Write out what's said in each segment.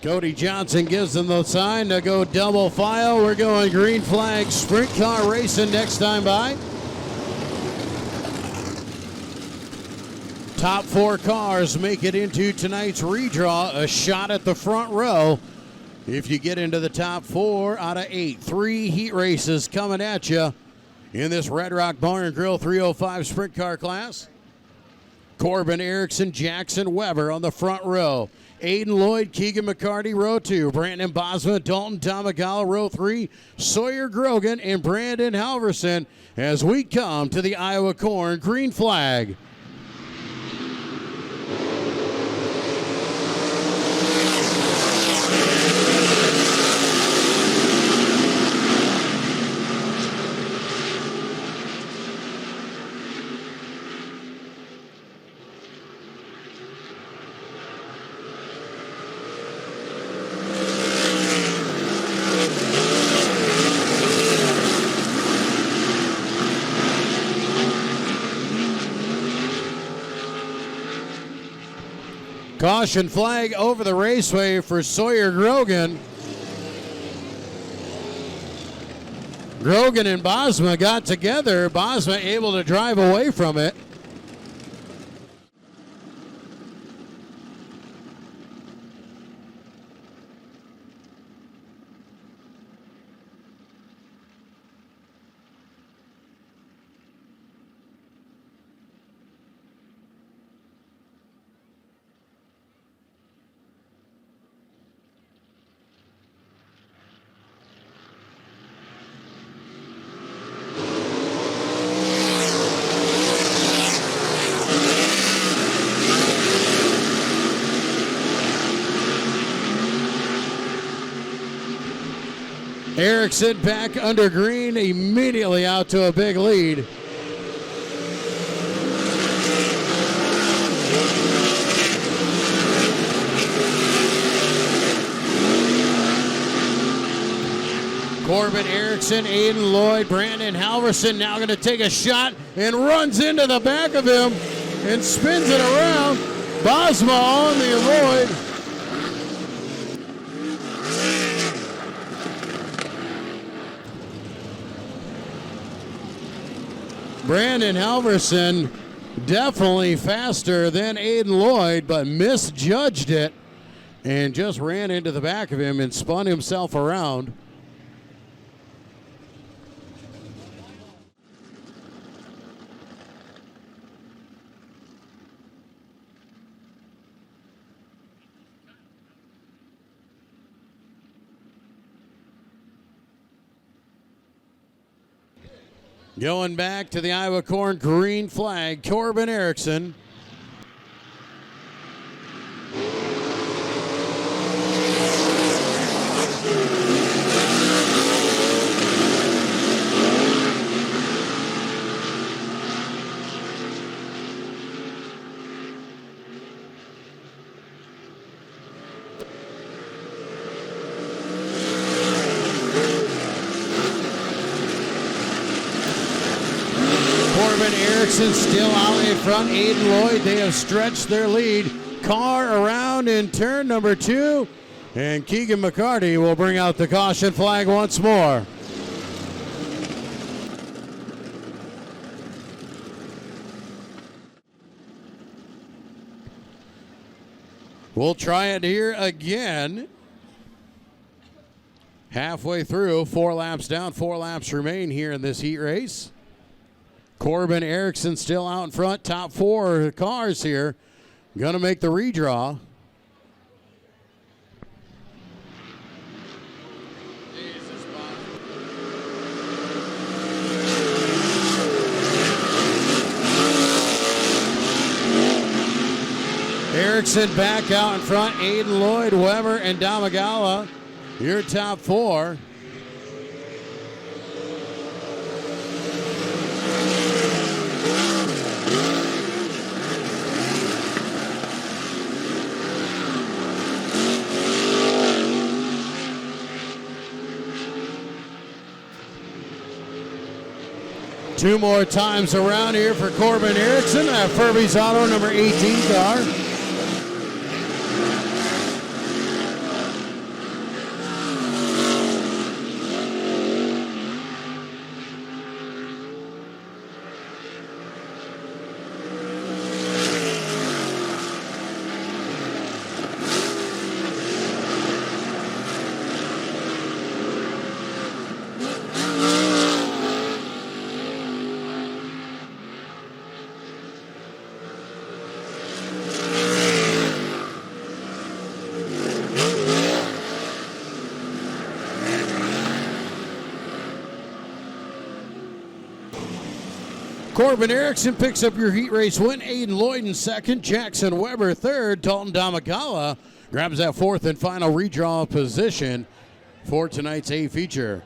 Cody Johnson gives them the sign to go double file. We're going green flag sprint car racing next time by. Top 4 cars make it into tonight's redraw. A shot at the front row if you get into the top 4 out of 8. 3 heat races coming at you in this Red Rock Bar and Grill 305 sprint car class. Corbin Erickson, Jackson Weber on the front row. Aiden Lloyd, Keegan McCarty, row 2. Brandon Bosma, Dalton Tamagala, row 3. Sawyer Grogan and Brandon Halverson as we come to the Iowa Corn green flag. Caution flag over the raceway for Sawyer Grogan. Grogan and Bosma got together. Bosma able to drive away from it. Erickson back under green, immediately out to a big lead. Corbin Erickson, Aiden Lloyd, Brandon Halverson now going to take a shot and runs into the back of him and spins it around. Bosma on the avoid. Brandon Halverson definitely faster than Aiden Lloyd, but misjudged it and just ran into the back of him and spun himself around. Going back to the Iowa Corn green flag, Corbin Erickson. Erickson still out in front. Aiden Lloyd, they have stretched their lead. Car around in turn number 2. And Keegan McCarty will bring out the caution flag once more. We'll try it here again. Halfway through, 4 laps down, 4 laps remain here in this heat race. Corbin Erickson still out in front. Top 4 cars here. Going to make the redraw. Erickson back out in front. Aiden Lloyd, Weber, and Damagala. Your top 4. Two more times around here for Corbin Erickson, that Furby's Auto number 18 car. Corbin Erickson picks up your heat race win. Aiden Lloyd in second. Jackson Weber third. Dalton Damagawa grabs that fourth and final redraw position for tonight's A feature.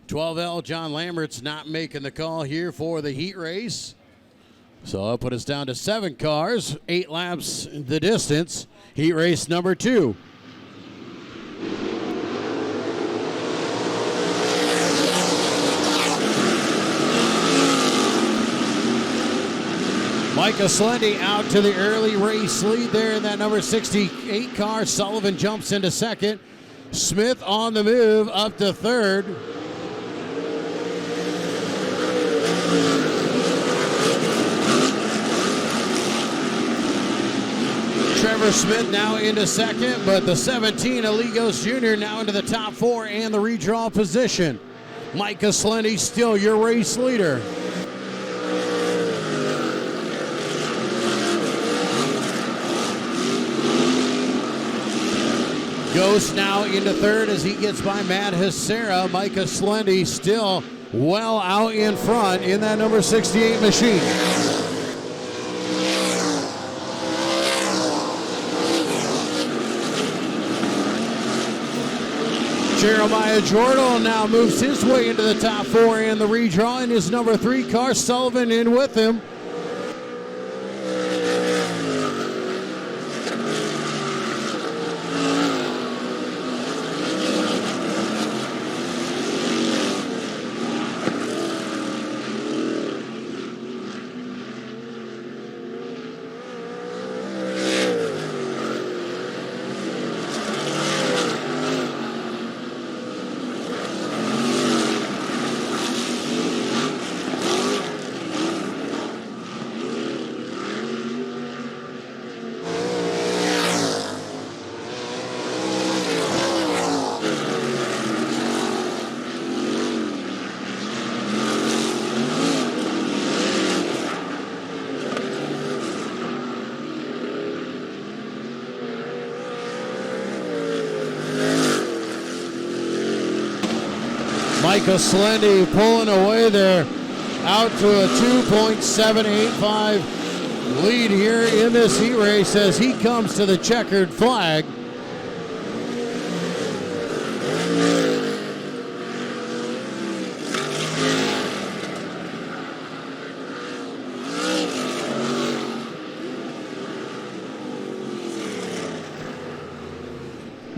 .12L John Lambert's not making the call here for the heat race. So that'll put us down to 7 cars, 8 laps the distance. Heat race number 2. Micah Slendy out to the early race lead there in that number 68 car. Sullivan jumps into second. Smith on the move up to third. Trevor Smith now into second, but the 17, Aligos Jr. now into the top 4 and the redraw position. Micah Slendy still your race leader. Ghost now into third as he gets by Matt Hissera. Micah Slendy still well out in front in that number 68 machine. Jeremiah Jordal now moves his way into the top 4 in the redraw in his number 3 car. Sullivan in with him. Micah Slendy pulling away there out to a 2.785 lead here in this heat race as he comes to the checkered flag.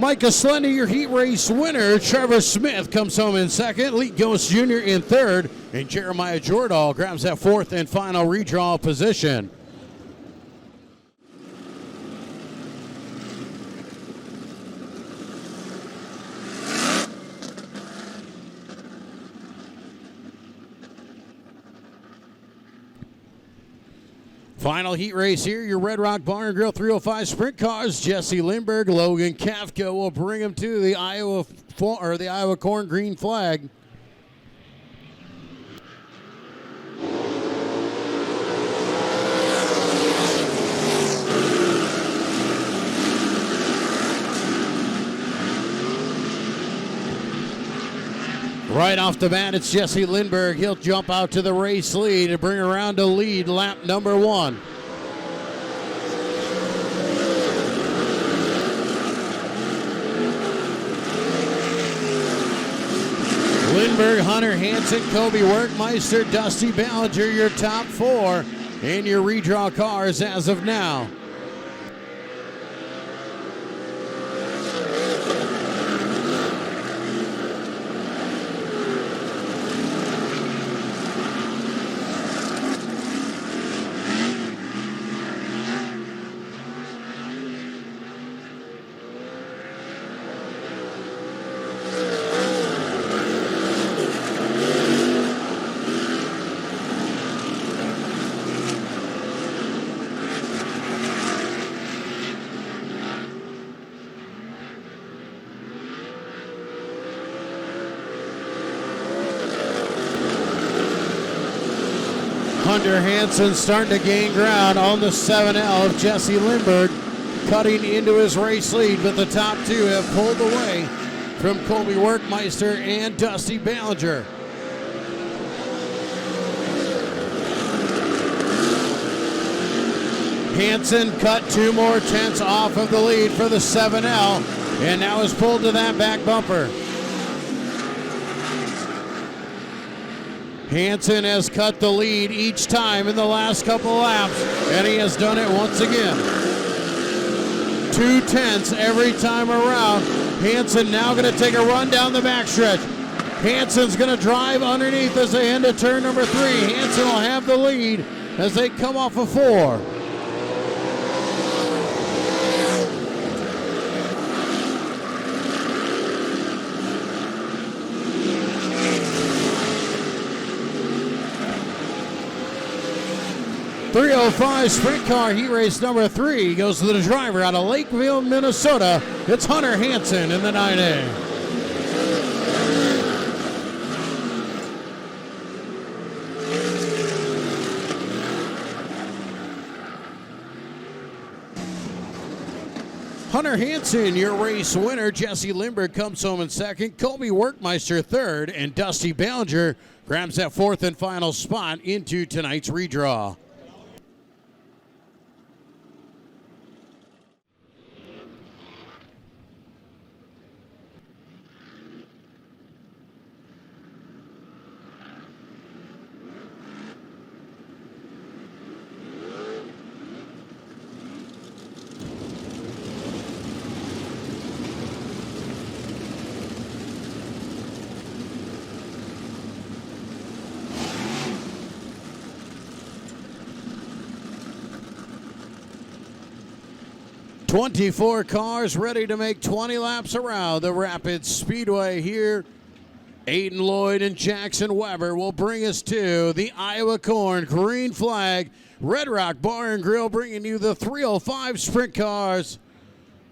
Micah Slendy, your heat race winner. Trevor Smith comes home in second. Lee Ghost Jr. in third. And Jeremiah Jordal grabs that fourth and final redraw position. Final heat race here, your Red Rock Bar and Grill 305 sprint cars. Jesse Lindbergh, Logan Kafka will bring him to the Iowa Corn Green flag. Right off the bat, it's Jesse Lindbergh. He'll jump out to the race lead and bring around to lead lap number 1. Lindbergh, Hunter Hansen, Kobe Workmeister, Dusty Ballinger, your top 4 in your redraw cars as of now. Hunter Hansen starting to gain ground on the 7L of Jesse Lindbergh, cutting into his race lead, but the top two have pulled away from Colby Workmeister and Dusty Ballinger. Hansen cut 2 more tenths off of the lead for the 7L, and now is pulled to that back bumper. Hansen has cut the lead each time in the last couple laps, and he has done it once again. 2 tenths every time around. Hansen now going to take a run down the backstretch. Hansen's going to drive underneath as they end at turn number 3. Hansen will have the lead as they come off of 4. .305 sprint car heat race number 3 goes to the driver out of Lakeville, Minnesota. It's Hunter Hansen in the 9A. Hunter Hansen, your race winner. Jesse Lindbergh comes home in second. Colby Workmeister third. And Dusty Ballinger grabs that 4th and final spot into tonight's redraw. .24 cars ready to make 20 laps around the Rapids Speedway here. Aiden Lloyd and Jackson Weber will bring us to the Iowa Corn Green Flag Red Rock Bar and Grill, bringing you the 305 sprint cars.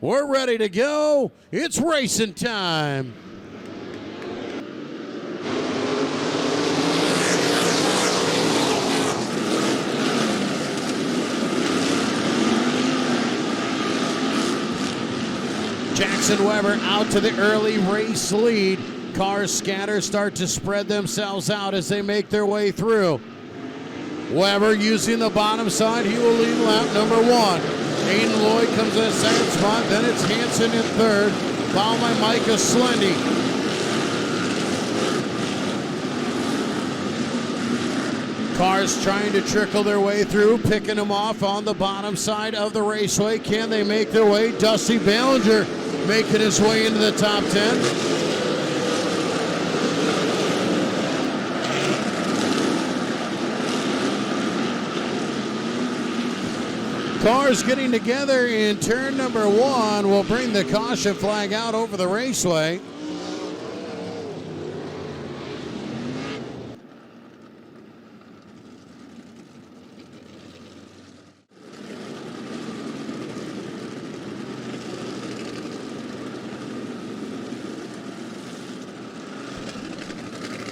We're ready to go. It's racing time. Jackson Weber out to the early race lead. Cars scatter, start to spread themselves out as they make their way through. Weber using the bottom side. He will lead lap number 1. Aiden Lloyd comes in second spot. Then it's Hansen in third, followed by Micah Slendy. Cars trying to trickle their way through, picking them off on the bottom side of the raceway. Can they make their way? Dusty Ballinger making his way into the top 10. Cars getting together in turn number 1 will bring the caution flag out over the raceway.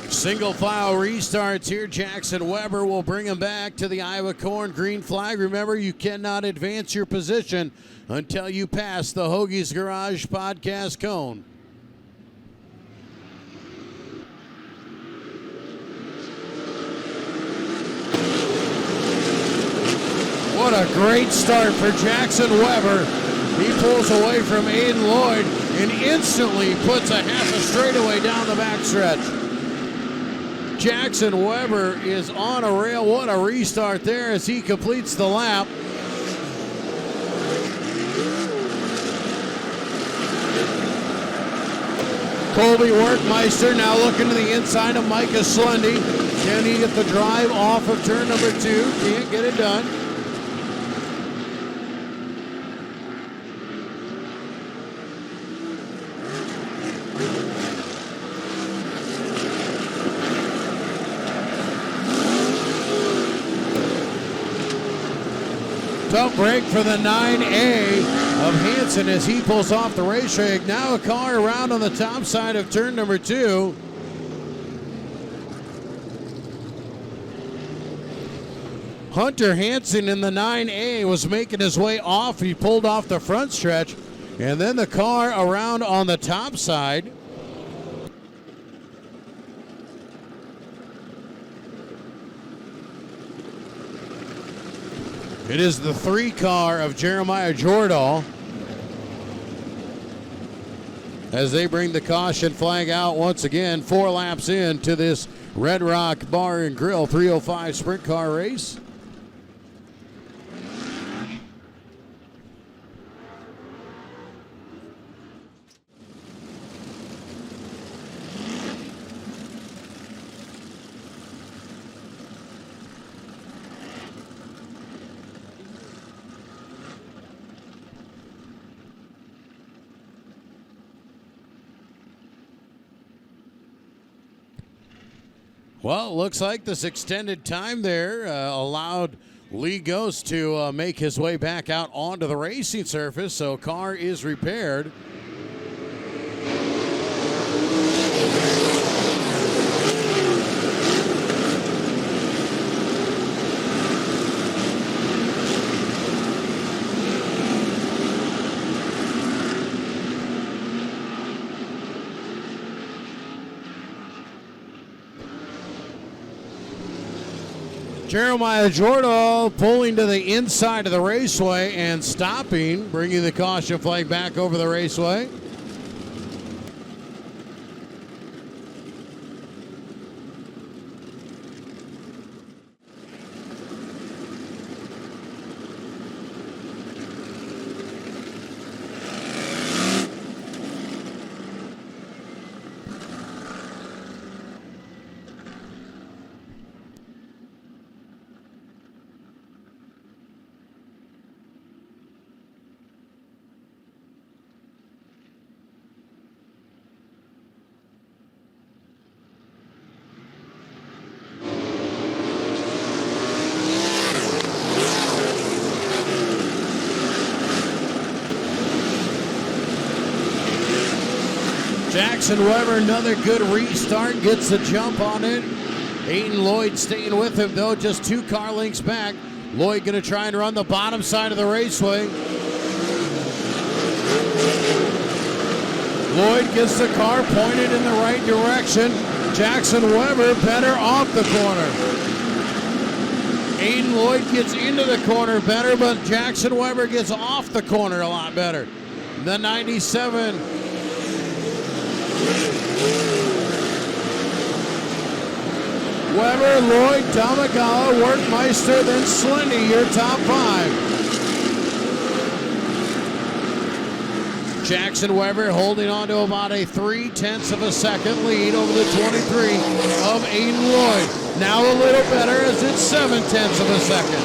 Single file restarts here. Jackson Weber will bring him back to the Iowa Corn Green Flag. Remember, you cannot advance your position until you pass the Hoagie's Garage podcast cone. What a great start for Jackson Weber. He pulls away from Aiden Lloyd and instantly puts a half a straightaway down the backstretch. Jackson Weber is on a rail. What a restart there as he completes the lap. Colby Workmeister now looking to the inside of Micah Slendy. Can he get the drive off of turn number 2? Can't get it done. Tough break for the 9A of Hansen as he pulls off the racetrack. Now a car around on the top side of turn number 2. Hunter Hansen in the 9A was making his way off. He pulled off the front stretch, and then the car around on the top side. It is the 3 car of Jeremiah Jordahl as they bring the caution flag out once again, 4 laps into this Red Rock Bar and Grill 305 sprint car race. Well, it looks like this extended time there allowed Lee Ghost to make his way back out onto the racing surface, so car is repaired. Jeremiah Jordahl pulling to the inside of the raceway and stopping, bringing the caution flag back over the raceway. Jackson Weber, another good restart, gets the jump on it. Aiden Lloyd staying with him, though, just 2 car lengths back. Lloyd going to try and run the bottom side of the raceway. Lloyd gets the car pointed in the right direction. Jackson Weber better off the corner. Aiden Lloyd gets into the corner better, but Jackson Weber gets off the corner a lot better. The 97. Weber, Lloyd, Tamagawa, Workmeister, then Slendy, your top 5. Jackson Weber holding on to about a 0.3 of a second lead over the 23 of Aiden Lloyd. Now a little better as it's 0.7 of a second.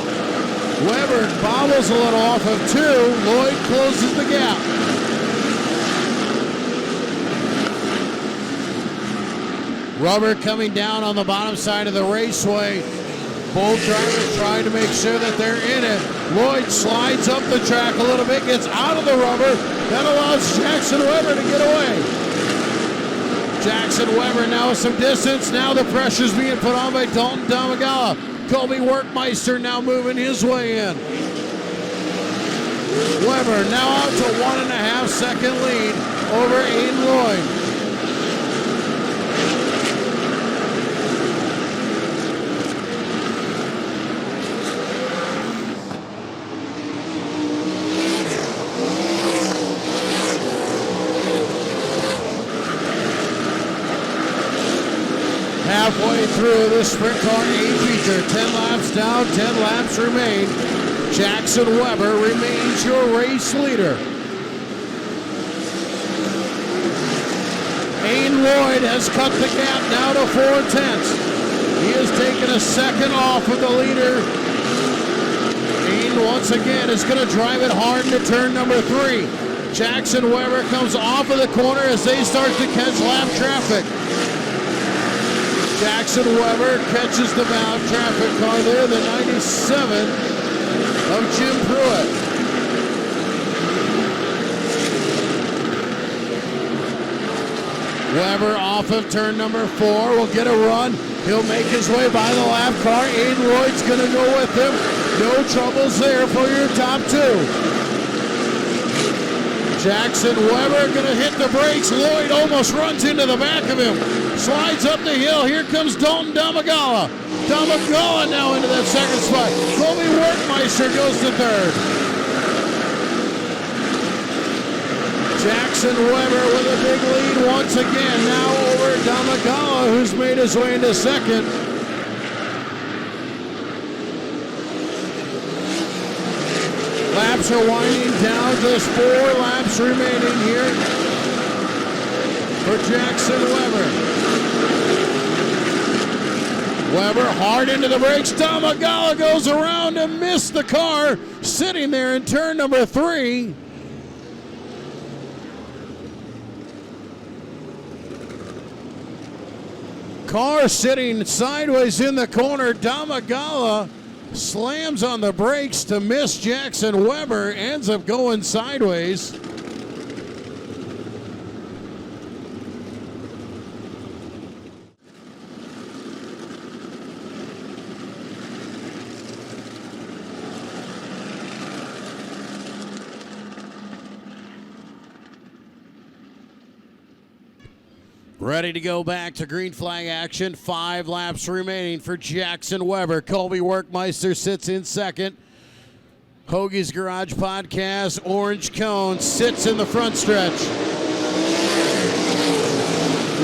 Weber bobbles a little off of 2. Lloyd closes the gap. Rubber coming down on the bottom side of the raceway. Both drivers trying to make sure that they're in it. Lloyd slides up the track a little bit, gets out of the rubber. That allows Jackson Weber to get away. Jackson Weber now with some distance. Now the pressure's being put on by Dalton Tamagawa. Colby Workmeister now moving his way in. Weber now out to 1.5 second lead over Aiden Lloyd. Halfway through this sprint car A feature, 10 laps down, 10 laps remain. Jackson Weber remains your race leader. Aiden Lloyd has cut the gap now to 0.4. He has taken a second off of the leader. Aiden once again is going to drive it hard into turn number 3. Jackson Weber comes off of the corner as they start to catch lap traffic. Jackson Weber catches the bound traffic car there, the 97 of Jim Pruitt. Weber off of turn number 4 will get a run He'll make his way by the lap car. Aiden Lloyd's going to go with him. No troubles there for your top two. Jackson Weber going to hit the brakes. Lloyd almost runs into the back of him. Slides up the hill. Here comes Dalton Damagala. Damagala now into that second spot. Colby Workmeister goes to third. Jackson Weber with a big lead once again. Now over Damagala, who's made his way into second. Laps are winding down. Just 4 laps remaining here for Jackson Weber. Weber hard into the brakes. Damagala goes around and missed the car, sitting there in turn number 3. Car sitting sideways in the corner. Damagala slams on the brakes to miss Jackson Weber, ends up going sideways. Ready to go back to green flag action. 5 laps remaining for Jackson Weber. Colby Workmeister sits in second. Hoagie's Garage Podcast, Orange Cone sits in the front stretch.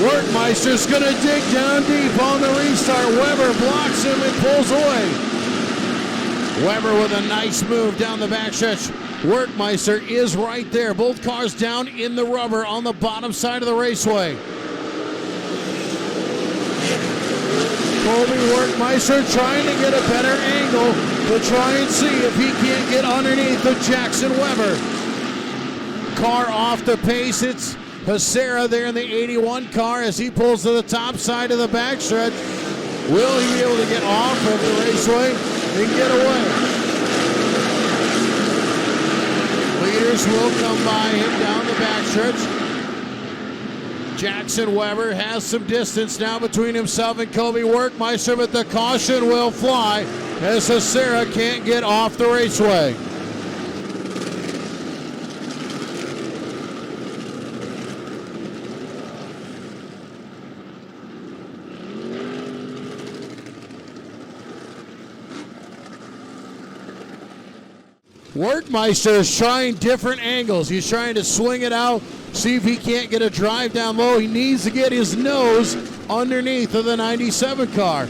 Workmeister's going to dig down deep on the restart. Weber blocks him and pulls away. Weber with a nice move down the backstretch. Workmeister is right there. Both cars down in the rubber on the bottom side of the raceway. Colby Workmeister trying to get a better angle to try and see if he can't get underneath of Jackson Weber. Car off the pace. It's Hasera there in the 81 car as he pulls to the top side of the backstretch. Will he be able to get off of the raceway and get away? Leaders will come by him down the backstretch. Jackson Weber has some distance now between himself and Colby Workmeister, but the caution will fly as Hasera can't get off the raceway. Workmeister is trying different angles. He's trying to swing it out, see if he can't get a drive down low. He needs to get his nose underneath of the 97 car.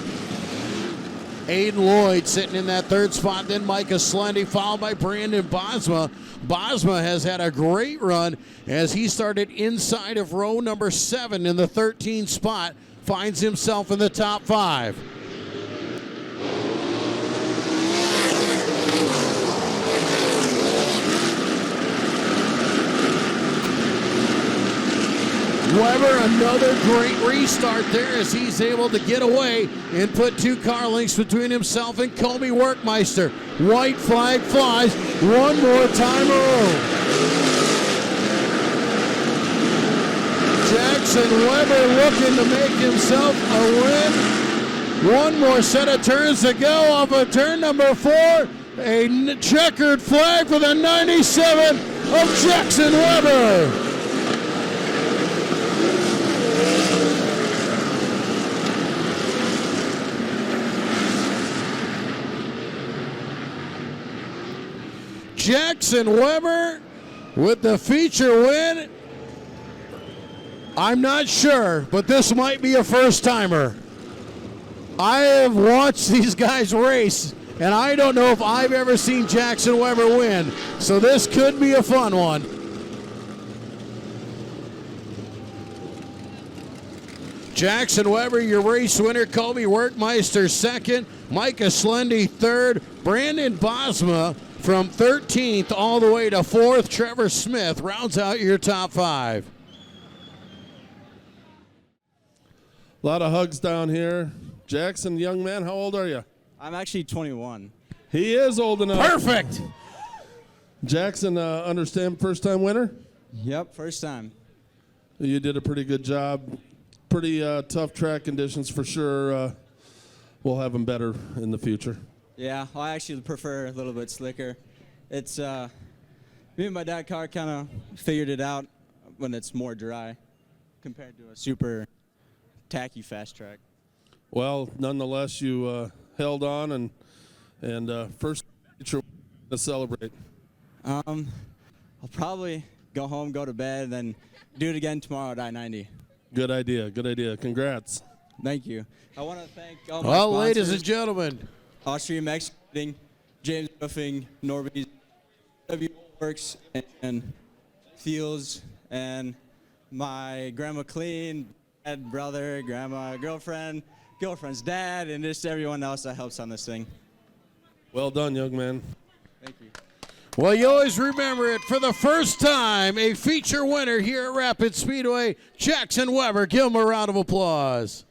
Aiden Lloyd sitting in that third spot, then Micah Slendy, followed by Brandon Bosma. Bosma has had a great run as he started inside of row number 7 in the 13th spot, finds himself in the top 5. Weber, another great restart there as he's able to get away and put 2 car lengths between himself and Colby Workmeister. White flag flies. One more time around. Jackson Weber looking to make himself a win. One more set of turns to go off of turn number 4. A checkered flag for the 97 of Jackson Weber. Jackson Weber with the feature win. I'm not sure, but this might be a first-timer. I have watched these guys race, and I don't know if I've ever seen Jackson Weber win, so this could be a fun one. Jackson Weber, your race winner. Colby Workmeister second. Micah Slendy third. Brandon Bosma from 13th all the way to 4th. Trevor Smith rounds out your top 5. A lot of hugs down here. Jackson, young man, how old are you? I'm actually 21. He is old enough. Perfect. Jackson, understand first-time winner? Yep, first time. You did a pretty good job pretty tough track conditions for sure. We'll have them better in the future. Yeah, well, I actually prefer a little bit slicker. It's me and my dad car kind of figured it out when it's more dry compared to a super tacky fast track. Well, nonetheless, you held on and first to celebrate. I'll probably go home, go to bed, and then do it again tomorrow at I-90. Good idea. Good idea. Congrats. Thank you. I want to thank all my Well, sponsors, ladies and gentlemen, Austrian Excavating, James Roofing, Norby's, W Works, and Fields, and my grandma Clean, dad, brother, grandma, girlfriend's dad, and just everyone else that helps on this thing. Well done, young man. Thank you. well, you always remember it. For the first time, a feature winner here at Rapid Speedway, Jackson Weber. Give him a round of applause.